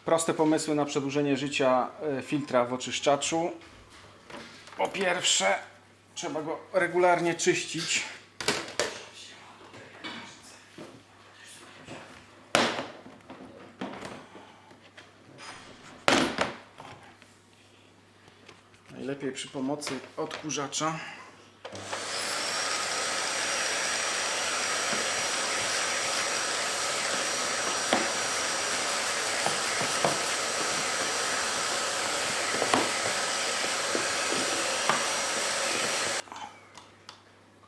Proste pomysły na przedłużenie życia filtra w oczyszczaczu. Po pierwsze, trzeba go regularnie czyścić. Najlepiej przy pomocy odkurzacza.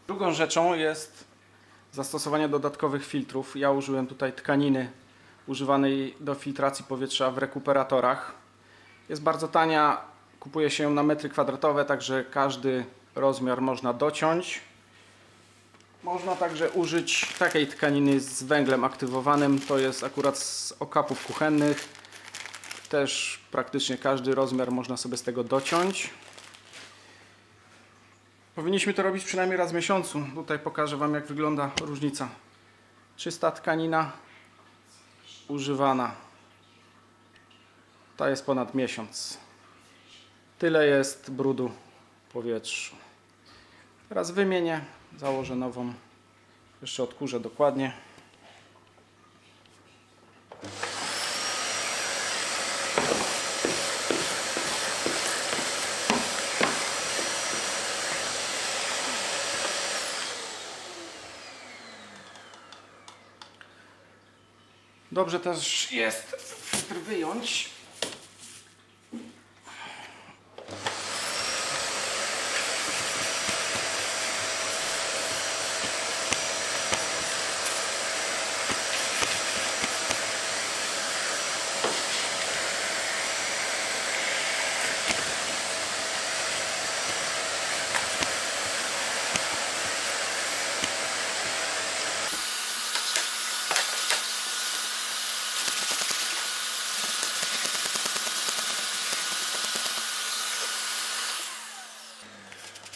Drugą rzeczą jest zastosowanie dodatkowych filtrów. Ja użyłem tutaj tkaniny używanej do filtracji powietrza w rekuperatorach. Jest bardzo tania, kupuje się ją na metry kwadratowe, także każdy rozmiar można dociąć. Można także użyć takiej tkaniny z węglem aktywowanym, to jest akurat z okapów kuchennych. Też praktycznie każdy rozmiar można sobie z tego dociąć. Powinniśmy to robić przynajmniej raz w miesiącu. Tutaj pokażę Wam, jak wygląda różnica. Czysta tkanina, używana. Ta jest ponad miesiąc. Tyle jest brudu w powietrzu. Teraz wymienię, założę nową. Jeszcze odkurzę dokładnie. Dobrze też jest filtr wyjąć.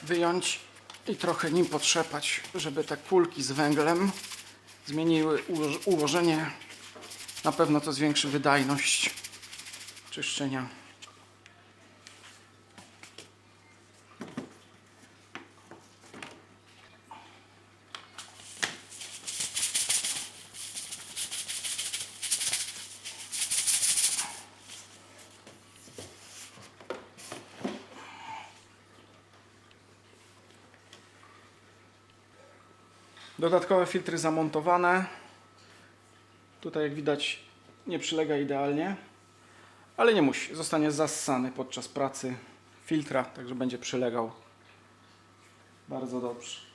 Wyjąć i trochę nim potrzepać, żeby te kulki z węglem zmieniły ułożenie. Na pewno to zwiększy wydajność czyszczenia. Dodatkowe filtry zamontowane. Tutaj, jak widać, nie przylega idealnie, ale nie musi. Zostanie zassany podczas pracy filtra, także będzie przylegał bardzo dobrze.